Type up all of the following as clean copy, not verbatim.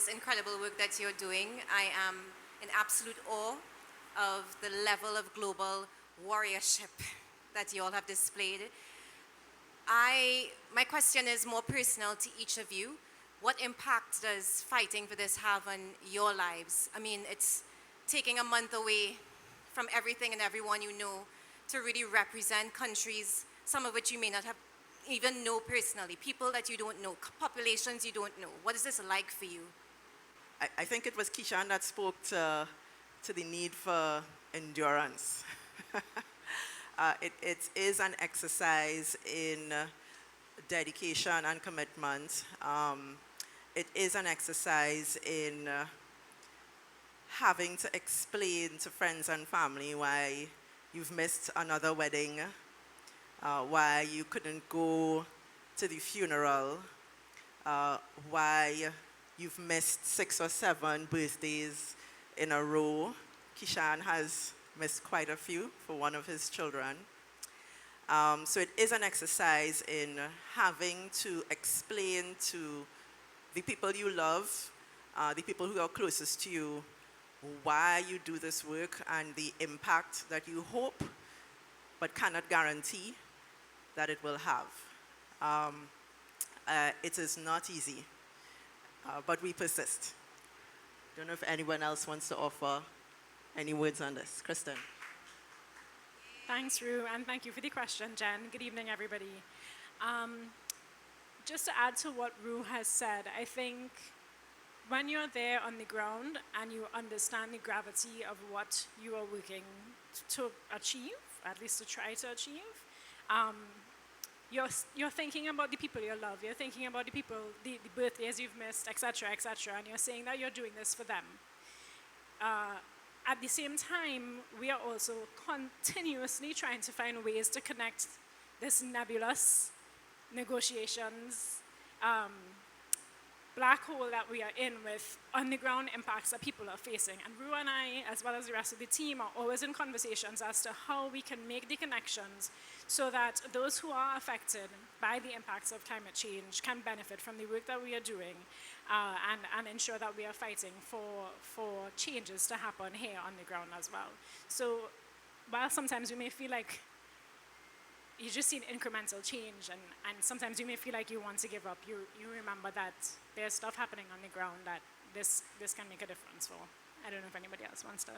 this incredible work that you're doing. I am in absolute awe of the level of global warriorship that you all have displayed. My question is more personal to each of you. What impact does fighting for this have on your lives? I mean, it's taking a month away from everything and everyone you know to really represent countries, some of which you may not have even know personally, people that you don't know, populations you don't know. What is this like for you? I think it was Kishan that spoke to the need for endurance. It is an exercise in dedication and commitment. It is an exercise in having to explain to friends and family why you've missed another wedding, why you couldn't go to the funeral, why you've missed 6 or 7 birthdays in a row. Kishan has missed quite a few for one of his children. So it is an exercise in having to explain to the people you love, the people who are closest to you, why you do this work and the impact that you hope but cannot guarantee that it will have. It is not easy, but we persist. Don't know if anyone else wants to offer any words on this. Kristen. Thanks, Rue, and thank you for the question, Jen. Good evening, everybody. Just to add to what Rue has said, I think when you're there on the ground and you understand the gravity of what you are working to achieve, at least to try to achieve, you're thinking about the people you love. You're thinking about the people, the birthdays you've missed, etc., and you're saying that you're doing this for them. At the same time, we are also continuously trying to find ways to connect this nebulous negotiations, black hole that we are in with on-the-ground impacts that people are facing. And Rue and I, as well as the rest of the team, are always in conversations as to how we can make the connections so that those who are affected by the impacts of climate change can benefit from the work that we are doing and ensure that we are fighting for changes to happen here on the ground as well. So while sometimes we may feel like you just see an incremental change, and sometimes you may feel like you want to give up, you remember that there's stuff happening on the ground that this can make a difference for. I don't know if anybody else wants to.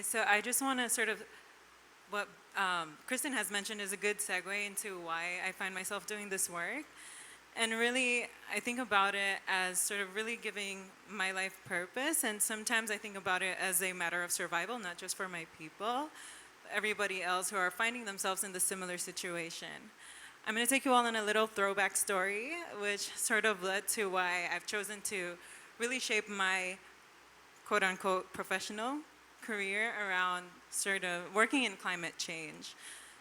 So I just want to sort of, what Kristen has mentioned is a good segue into why I find myself doing this work. And really, I think about it as sort of really giving my life purpose, and sometimes I think about it as a matter of survival, not just for my people, everybody else who are finding themselves in the similar situation. I'm going to take you all on a little throwback story, which sort of led to why I've chosen to really shape my quote-unquote professional career around sort of working in climate change.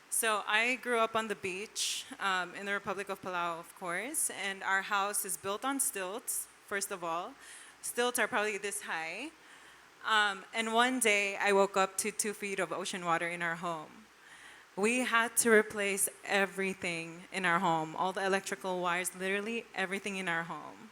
So I grew up on the beach in the Republic of Palau, of course, and our house is built on stilts, first of all. Stilts are probably this high. And one day I woke up to 2 feet of ocean water in our home. We had to replace everything in our home, all the electrical wires, literally everything in our home.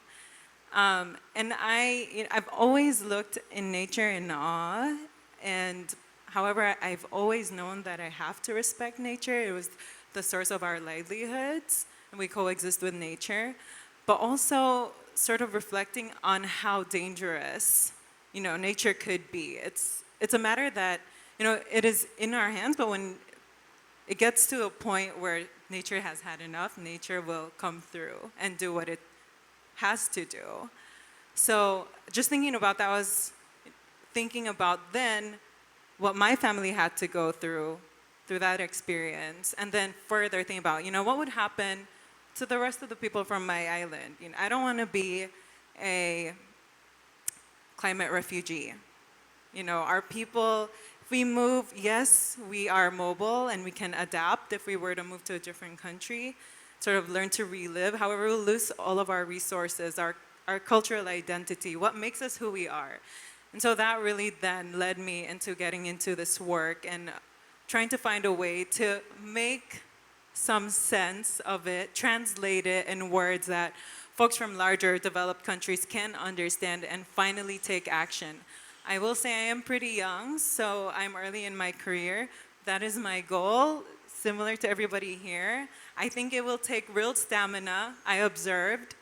And I've always looked in nature in awe, and however, I've always known that I have to respect nature. It was the source of our livelihoods, and we coexist with nature. But also sort of reflecting on how dangerous, nature could be. It's a matter that, it is in our hands, but when it gets to a point where nature has had enough, nature will come through and do what it has to do. So just thinking about that, I was thinking about then what my family had to go through that experience, and then further thinking about, what would happen to the rest of the people from my island. I don't want to be a climate refugee. Our people, if we move, yes, we are mobile and we can adapt if we were to move to a different country, sort of learn to relive. However, we'll lose all of our resources, our cultural identity, what makes us who we are. And so that really then led me into getting into this work and trying to find a way to make some sense of it, translate it in words that folks from larger developed countries can understand and finally take action. I will say I am pretty young, so I'm early in my career. That is my goal, similar to everybody here. I think it will take real stamina, I observed,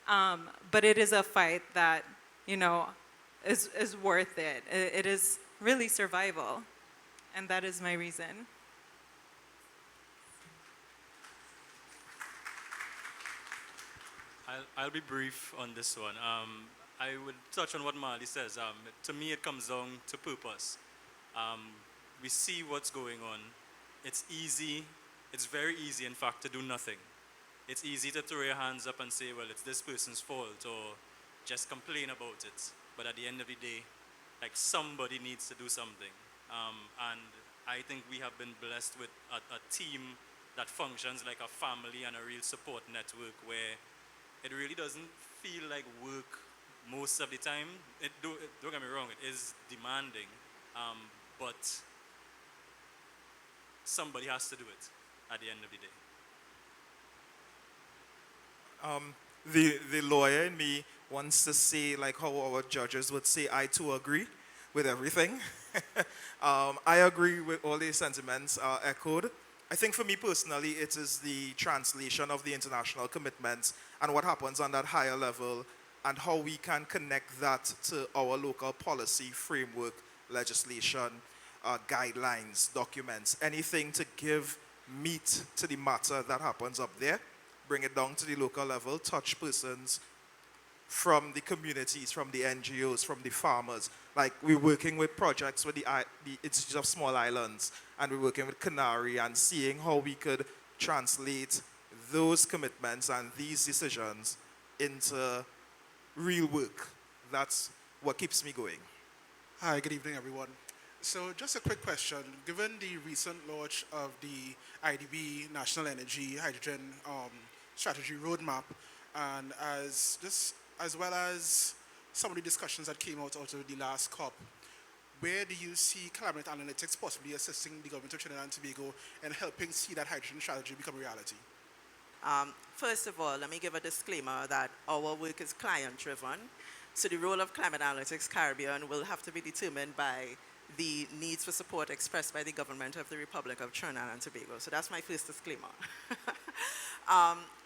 but it is a fight that, is worth it. It is really survival, and that is my reason. I'll be brief on this one. I would touch on what Marley says. To me, it comes down to purpose. We see what's going on. It's easy. It's very easy, in fact, to do nothing. It's easy to throw your hands up and say, well, it's this person's fault, or just complain about it. But at the end of the day, like, somebody needs to do something. And I think we have been blessed with a team that functions like a family and a real support network where it really doesn't feel like work most of the time. Don't get me wrong, it is demanding, but somebody has to do it at the end of the day. The lawyer in me wants to say, like how our judges would say, I too agree with everything. I agree with all the sentiments echoed. I think for me personally, it is the translation of the international commitments and what happens on that higher level and how we can connect that to our local policy, framework, legislation, guidelines, documents, anything to give meat to the matter that happens up there, bring it down to the local level, touch persons from the communities, from the NGOs, from the farmers. Like, we're working with projects with the Institute of Small Islands, and we're working with Canary and seeing how we could translate those commitments and these decisions into real work. That's what keeps me going. Hi, good evening, everyone. So just a quick question. Given the recent launch of the IDB National Energy Hydrogen Strategy Roadmap, and as well as some of the discussions that came out of the last COP, where do you see Climate Analytics possibly assisting the government of Trinidad and Tobago in helping see that hydrogen strategy become a reality? First of all, let me give a disclaimer that our work is client-driven. So the role of Climate Analytics Caribbean will have to be determined by the needs for support expressed by the government of the Republic of Trinidad and Tobago. So that's my first disclaimer.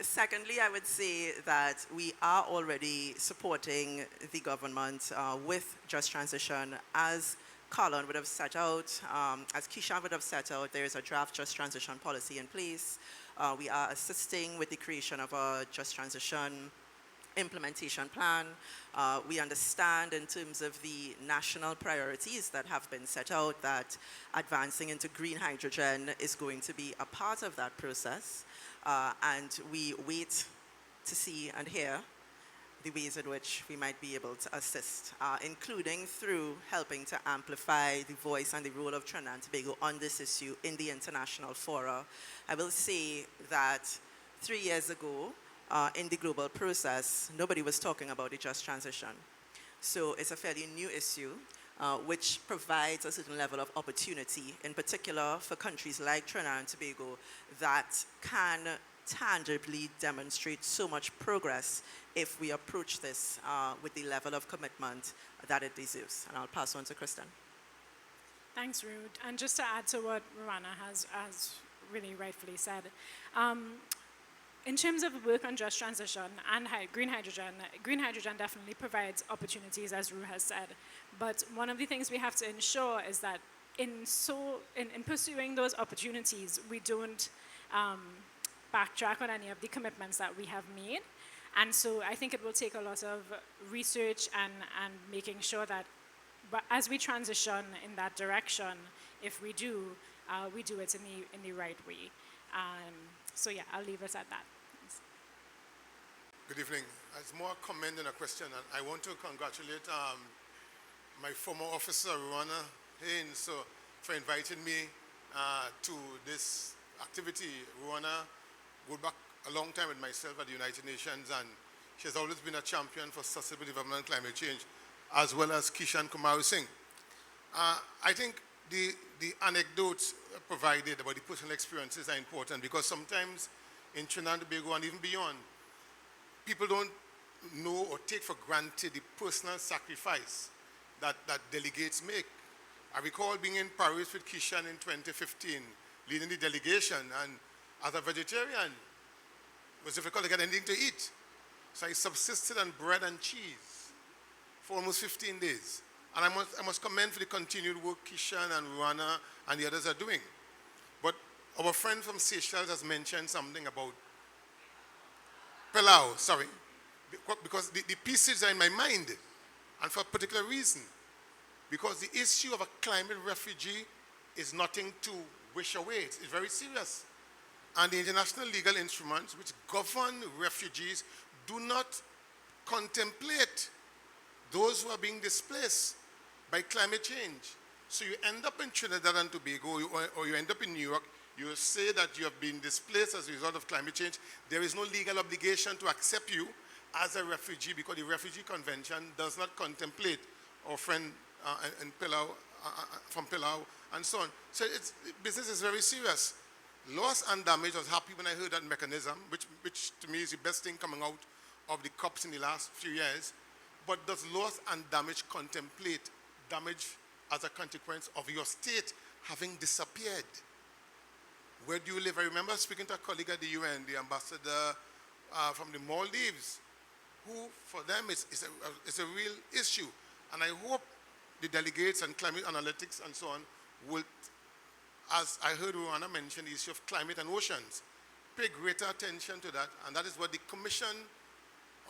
Secondly, I would say that we are already supporting the government with Just Transition. As Colin would have set out, as Keisha would have set out, there is a draft Just Transition policy in place. We are assisting with the creation of a Just Transition implementation plan. We understand in terms of the national priorities that have been set out that advancing into green hydrogen is going to be a part of that process. And we wait to see and hear the ways in which we might be able to assist, including through helping to amplify the voice and the role of Trinidad and Tobago on this issue in the international fora. I will say that 3 years ago, in the global process, nobody was talking about the just transition. So it's a fairly new issue, which provides a certain level of opportunity, in particular for countries like Trinidad and Tobago that can tangibly demonstrate so much progress if we approach this with the level of commitment that it deserves. And I'll pass on to Kristen. Thanks, Ruth. And just to add to what Ruana has really rightfully said, in terms of work on just transition and green hydrogen definitely provides opportunities, as Ru has said. But one of the things we have to ensure is that in pursuing those opportunities, we don't backtrack on any of the commitments that we have made. And so I think it will take a lot of research and making sure that as we transition in that direction, if we do it in the right way. So yeah, I'll leave us at that. Thanks. Good evening. It's more a comment than a question. And I want to congratulate my former officer, Ruana Haynes, for inviting me to this activity. Ruana go back a long time with myself at the United Nations, and she has always been a champion for sustainable development and climate change, as well as Kishan Kumar Singh. I think the anecdotes provided about the personal experiences are important, because sometimes in Trinidad and Tobago and even beyond, people don't know or take for granted the personal sacrifice that delegates make. I recall being in Paris with Kishan in 2015, leading the delegation, and as a vegetarian, it was difficult to get anything to eat. So I subsisted on bread and cheese for almost 15 days. And I must commend for the continued work Kishan and Ruana and the others are doing. But our friend from Seychelles has mentioned something about Palau, sorry, because the pieces are in my mind, and for a particular reason. Because the issue of a climate refugee is nothing to wish away. It's very serious. And the international legal instruments which govern refugees do not contemplate those who are being displaced by climate change. So you end up in Trinidad and Tobago, or you end up in New York, you say that you have been displaced as a result of climate change. There is no legal obligation to accept you as a refugee because the Refugee Convention does not contemplate our friend in Palau, from Palau and so on. So business is very serious. Loss and damage, I was happy when I heard that mechanism, which to me is the best thing coming out of the COPs in the last few years. But does loss and damage contemplate damage as a consequence of your state having disappeared? Where do you live? I remember speaking to a colleague at the UN, the ambassador from the Maldives, who for them is a real issue. And I hope the delegates and climate analytics and so on will, as I heard Ruana mention, the issue of climate and oceans, pay greater attention to that. And that is what the Commission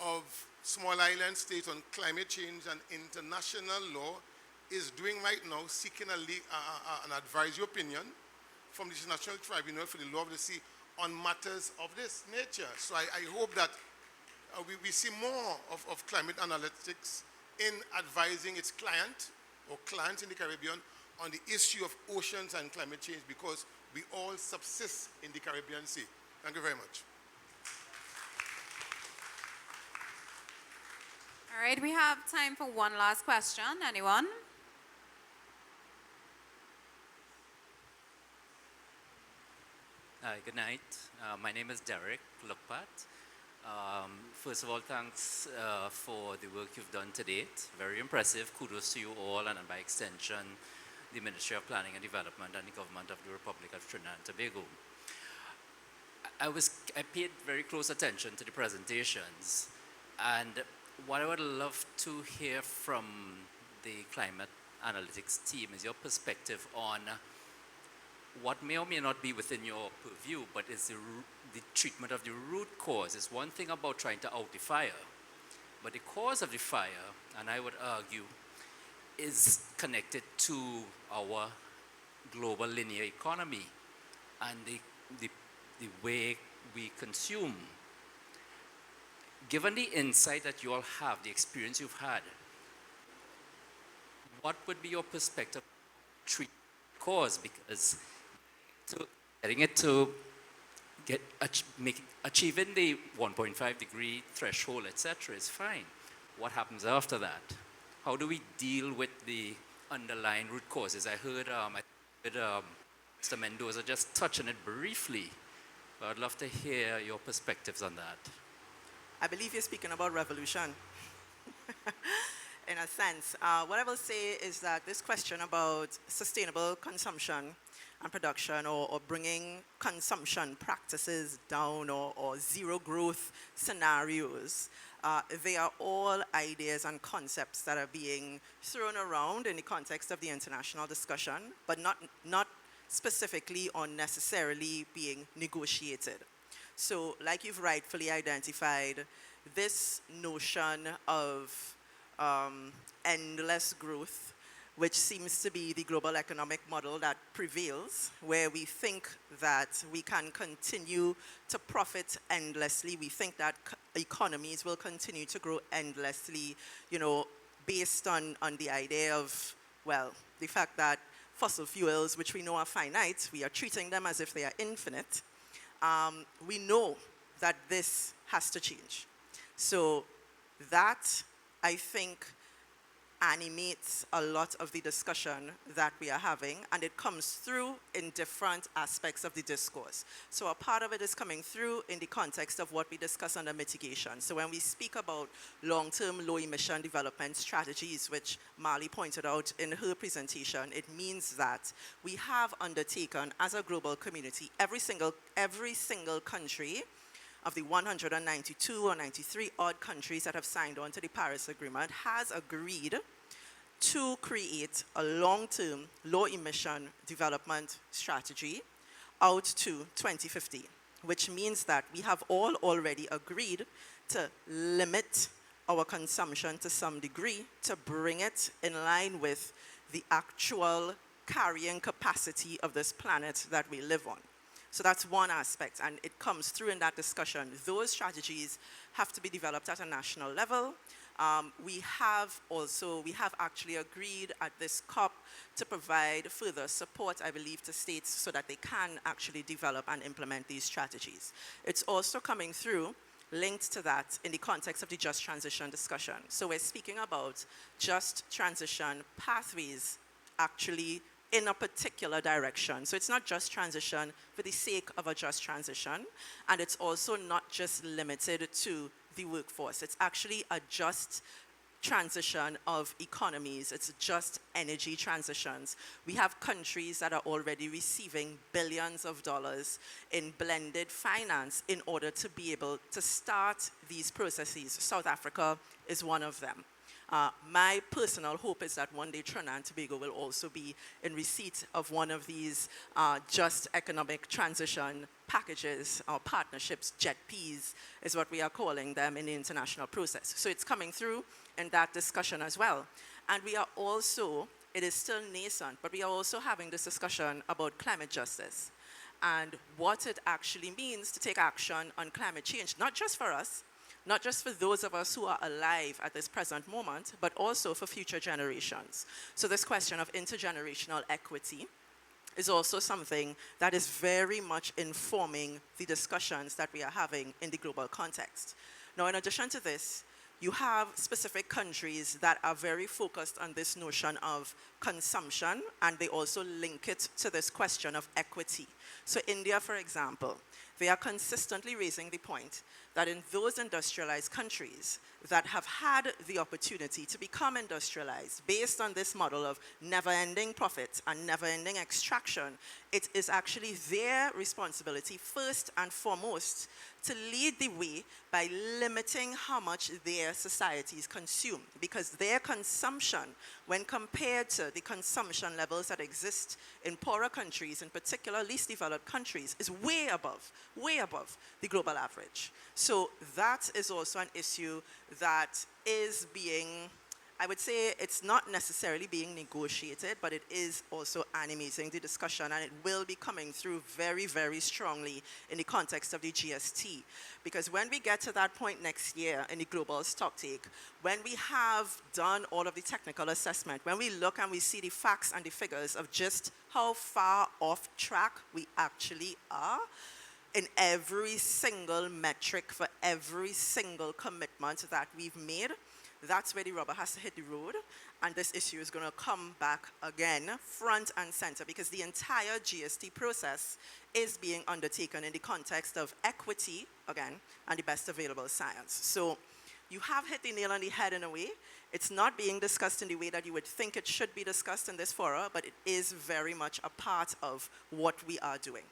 of Small Island States on Climate Change and International Law is doing right now, seeking an advisory opinion from the International Tribunal for the Law of the Sea on matters of this nature. So I hope that we see more of climate analytics in advising its client or clients in the Caribbean on the issue of oceans and climate change, because we all subsist in the Caribbean Sea. Thank you very much. All right, we have time for one last question. Anyone? Hi, good night. My name is Derek Lukpat. First of all, thanks for the work you've done to date. Very impressive. Kudos to you all, and by extension, the Ministry of Planning and Development and the Government of the Republic of Trinidad and Tobago. I paid very close attention to the presentations, and what I would love to hear from the climate analytics team is your perspective on what may or may not be within your purview, but is the treatment of the root cause. Is one thing about trying to out the fire, but the cause of the fire, and I would argue, is connected to our global linear economy and the way we consume. Given the insight that you all have, the experience you've had, what would be your perspective on treat cause? Because getting it to achieving the 1.5 degree threshold, etc., is fine. What happens after that? How do we deal with the underlying root causes? I heard Mr. Mendoza just touch on it briefly, but I'd love to hear your perspectives on that. I believe you're speaking about revolution, in a sense. What I will say is that this question about sustainable consumption and production, or bringing consumption practices down, or zero growth scenarios, they are all ideas and concepts that are being thrown around in the context of the international discussion, but not specifically or necessarily being negotiated. So, like you've rightfully identified, this notion of endless growth, which seems to be the global economic model that prevails, where we think that we can continue to profit endlessly. We think that economies will continue to grow endlessly, based on the idea of, well, the fact that fossil fuels, which we know are finite, we are treating them as if they are infinite. We know that this has to change. So that, I think, animates a lot of the discussion that we are having, and it comes through in different aspects of the discourse. So a part of it is coming through in the context of what we discuss under mitigation. So when we speak about long-term low-emission development strategies, which Marley pointed out in her presentation, it means that we have undertaken, as a global community, every single country of the 192 or 93 odd countries that have signed on to the Paris Agreement has agreed to create a long-term low-emission development strategy out to 2050, which means that we have all already agreed to limit our consumption to some degree to bring it in line with the actual carrying capacity of this planet that we live on. So that's one aspect, and it comes through in that discussion. Those strategies have to be developed at a national level. We have actually agreed at this COP to provide further support, I believe, to states so that they can actually develop and implement these strategies. It's also coming through, linked to that, in the context of the just transition discussion. So we're speaking about just transition pathways actually in a particular direction. So it's not just transition for the sake of a just transition, and it's also not just limited to the workforce. It's actually a just transition of economies. It's just energy transitions. We have countries that are already receiving billions of dollars in blended finance in order to be able to start these processes. South Africa is one of them. My personal hope is that one day Trinidad and Tobago will also be in receipt of one of these just economic transition packages or partnerships. JETPs is what we are calling them in the international process. So it's coming through in that discussion as well. And we are also, it is still nascent, but we are also having this discussion about climate justice and what it actually means to take action on climate change, not just for us, not just for those of us who are alive at this present moment, but also for future generations. So this question of intergenerational equity is also something that is very much informing the discussions that we are having in the global context. Now, in addition to this, you have specific countries that are very focused on this notion of consumption, and they also link it to this question of equity. So India, for example, they are consistently raising the point that in those industrialized countries that have had the opportunity to become industrialized based on this model of never-ending profit and never-ending extraction, it is actually their responsibility first and foremost to lead the way by limiting how much their societies consume, because their consumption, when compared to the consumption levels that exist in poorer countries, in particular least developed countries, is way above the global average. So that is also an issue that is being, I would say it's not necessarily being negotiated, but it is also animating the discussion, and it will be coming through very, very strongly in the context of the GST. Because when we get to that point next year in the global stocktake, when we have done all of the technical assessment, when we look and we see the facts and the figures of just how far off track we actually are, in every single metric for every single commitment that we've made, that's where the rubber has to hit the road, and this issue is going to come back again front and center, because the entire GST process is being undertaken in the context of equity, again, and the best available science. So you have hit the nail on the head in a way. It's not being discussed in the way that you would think it should be discussed in this forum, but it is very much a part of what we are doing.